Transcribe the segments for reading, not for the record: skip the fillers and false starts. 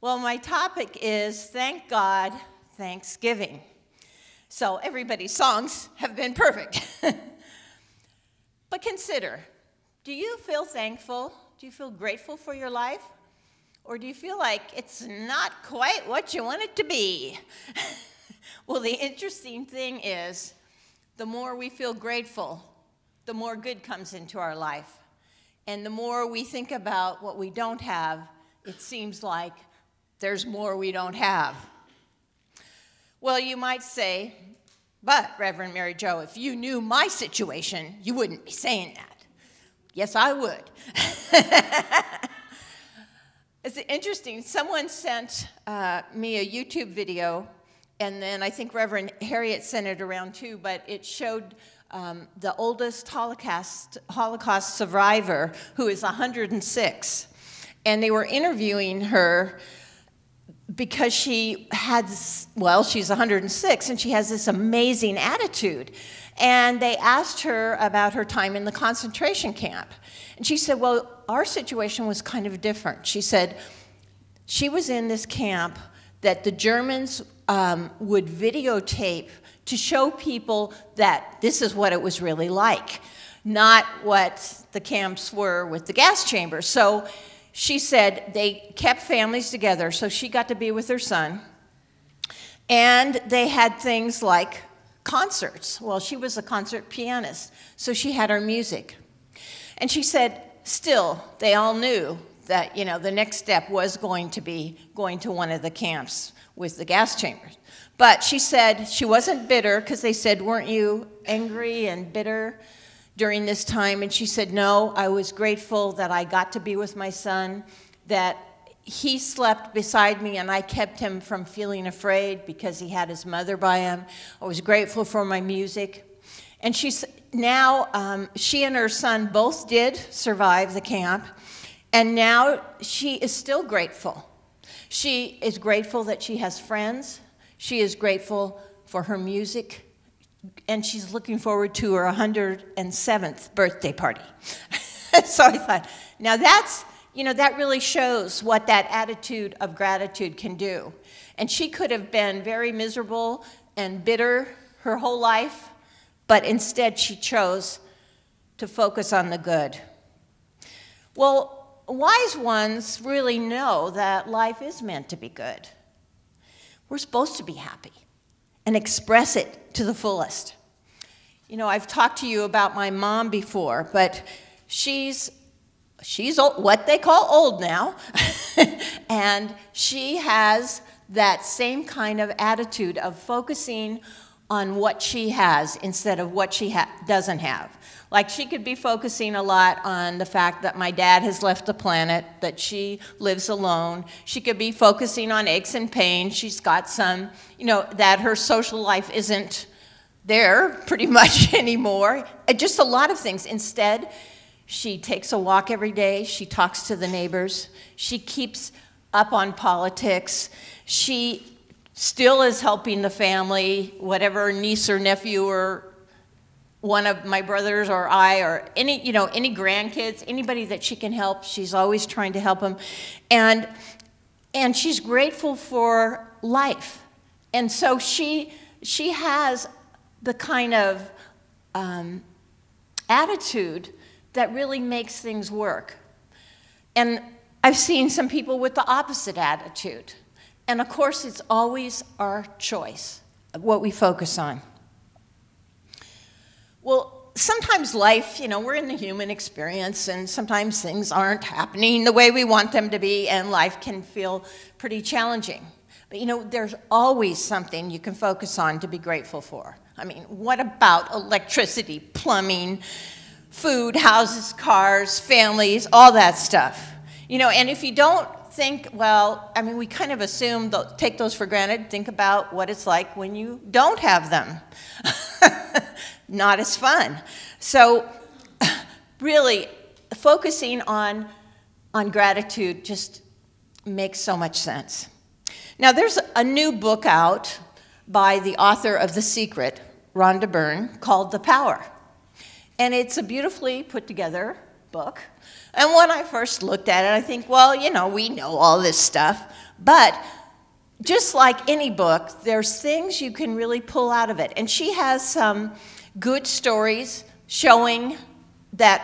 Well, my topic is Thank God, Thanksgiving. So everybody's songs have been perfect. But consider, do you feel thankful? Do you feel grateful for your life? Or do you feel like it's not quite what you want it to be? Well, the interesting thing is, the more we feel grateful, the more good comes into our life. And the more we think about what we don't have, it seems like there's more we don't have. Well, you might say, but Reverend Mary Jo, if you knew my situation, you wouldn't be saying that. Yes, I would. It's interesting. Someone sent me a YouTube video, and then I think Reverend Harriet sent it around too, but it showed the oldest Holocaust survivor, who is 106. And they were interviewing her because she had, well, she's 106, and she has this amazing attitude. And they asked her about her time in the concentration camp. And she said, well, our situation was kind of different. She said she was in this camp that the Germans would videotape to show people that this is what it was really like, not what the camps were with the gas chambers. So she said they kept families together, so she got to be with her son. And they had things like concerts. Well, she was a concert pianist, so she had her music. And she said, still, they all knew that, you know, the next step was going to be going to one of the camps with the gas chambers. But she said she wasn't bitter, because they said, weren't you angry and bitter during this time? And she said, no, I was grateful that I got to be with my son, that he slept beside me and I kept him from feeling afraid because he had his mother by him. I was grateful for my music. And now she and her son both did survive the camp, and now she is still grateful. She is grateful that she has friends. She is grateful for her music, and she's looking forward to her 107th birthday party. So I thought, now that's, you know, that really shows what that attitude of gratitude can do. And she could have been very miserable and bitter her whole life, but instead she chose to focus on the good. Well, wise ones really know that life is meant to be good. We're supposed to be happy and express it to the fullest. You know, I've talked to you about my mom before, but she's old, what they call old now, and she has that same kind of attitude of focusing on what she has instead of what she doesn't have. Like, she could be focusing a lot on the fact that my dad has left the planet, that she lives alone. She could be focusing on aches and pains. She's got some, you know, that her social life isn't there pretty much anymore. Just a lot of things. Instead, she takes a walk every day. She talks to the neighbors. She keeps up on politics. She still is helping the family, whatever niece or nephew or one of my brothers or I or any, you know, any grandkids, anybody that she can help, she's always trying to help them. And she's grateful for life. And so she has the kind of attitude that really makes things work. And I've seen some people with the opposite attitude. And of course, it's always our choice of what we focus on. Well, sometimes life, you know, we're in the human experience, and sometimes things aren't happening the way we want them to be, and life can feel pretty challenging. But, you know, there's always something you can focus on to be grateful for. I mean, what about electricity, plumbing, food, houses, cars, families, all that stuff? You know, and if you don't think, well, I mean, we kind of assume, take those for granted, think about what it's like when you don't have them. Not as fun. So really, focusing on gratitude just makes so much sense. Now, there's a new book out by the author of The Secret, Rhonda Byrne, called The Power. And it's a beautifully put together book. And when I first looked at it, I think, well, you know, we know all this stuff. But just like any book, there's things you can really pull out of it. And she has some good stories showing that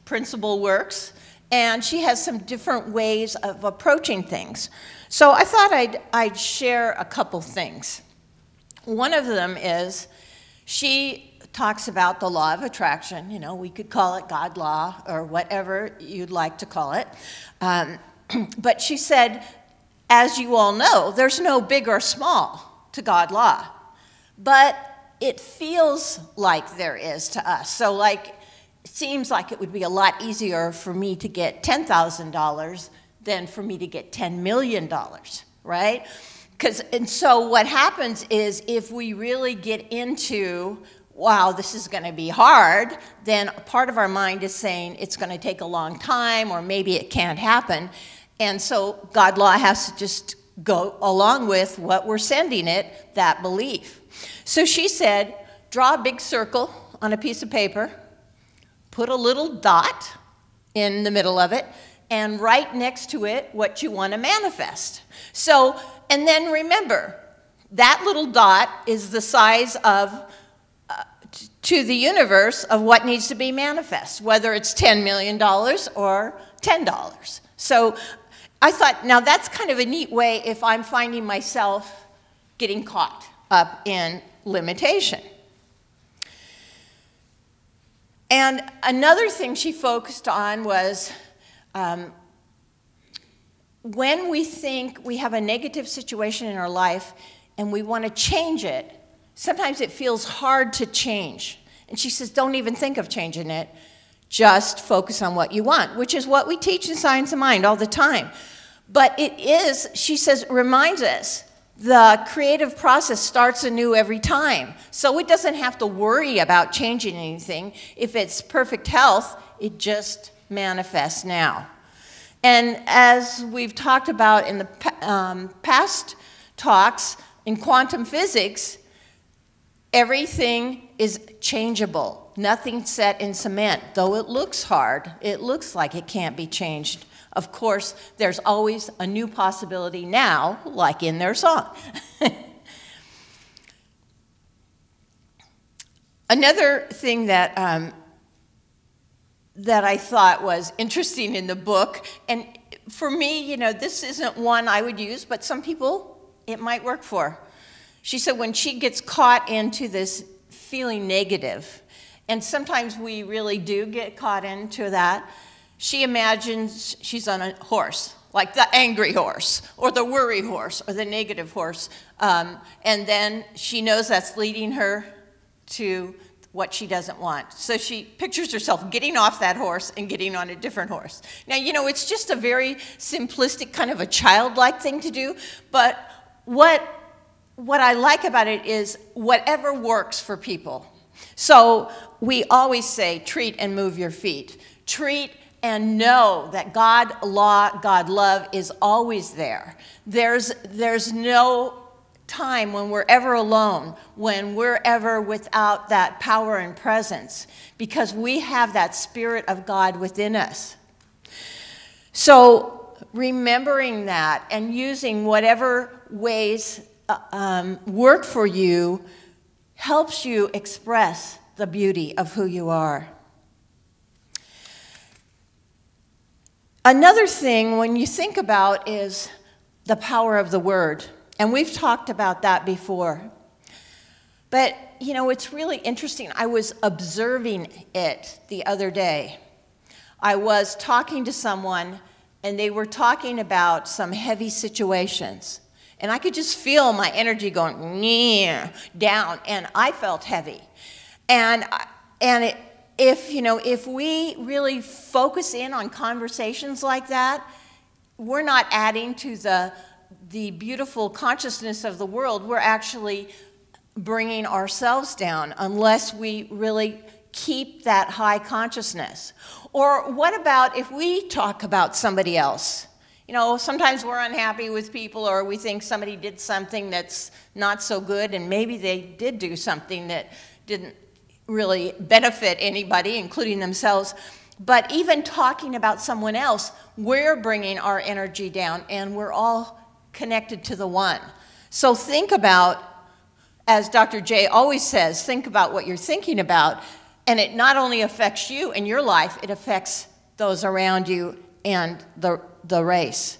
principle works. And she has some different ways of approaching things. So I thought I'd share a couple things. One of them is she talks about the law of attraction. You know, we could call it God law or whatever you'd like to call it. But she said, as you all know, there's no big or small to God law. But it feels like there is to us. So like, it seems like it would be a lot easier for me to get $10,000 than for me to get $10 million, right? And so what happens is if we really get into, wow, this is going to be hard, then a part of our mind is saying it's going to take a long time or maybe it can't happen. And so God law has to just go along with what we're sending it, that belief. So she said, draw a big circle on a piece of paper, put a little dot in the middle of it, and write next to it what you want to manifest. So, and then remember, that little dot is the size of, to the universe, of what needs to be manifest, whether it's $10 million or $10. So I thought, now that's kind of a neat way if I'm finding myself getting caught up in limitation. And another thing she focused on was when we think we have a negative situation in our life and we want to change it, sometimes it feels hard to change. And she says, don't even think of changing it. Just focus on what you want, which is what we teach in Science of Mind all the time. But it is, she says, reminds us, the creative process starts anew every time. So it doesn't have to worry about changing anything. If it's perfect health, it just manifests now. And as we've talked about in the past talks, in quantum physics, everything is changeable. Nothing's set in cement. Though it looks hard, it looks like it can't be changed. Of course, there's always a new possibility now, like in their song. Another thing that, that I thought was interesting in the book, and for me, you know, this isn't one I would use, but some people it might work for. She said when she gets caught into this feeling negative, and sometimes we really do get caught into that, she imagines she's on a horse, like the angry horse, or the worry horse, or the negative horse. And then she knows that's leading her to what she doesn't want. So she pictures herself getting off that horse and getting on a different horse. Now, you know, it's just a very simplistic, kind of a childlike thing to do, but what I like about it is whatever works for people. So we always say, treat and move your feet. Treat and know that God law, God love is always there. There's no time when we're ever alone, when we're ever without that power and presence, because we have that Spirit of God within us. So remembering that and using whatever ways work for you helps you express the beauty of who you are. Another thing when you think about is the power of the word. And we've talked about that before. But, you know, it's really interesting. I was observing it the other day. I was talking to someone, and they were talking about some heavy situations. And I could just feel my energy going down, and I felt heavy. If we really focus in on conversations like that, we're not adding to the beautiful consciousness of the world. We're actually bringing ourselves down unless we really keep that high consciousness. Or what about if we talk about somebody else? You know, sometimes we're unhappy with people, or we think somebody did something that's not so good, and maybe they did do something that didn't really benefit anybody, including themselves. But even talking about someone else, we're bringing our energy down, and we're all connected to the one. So think about, as Dr. J always says, think about what you're thinking about, and it not only affects you and your life, it affects those around you and the race.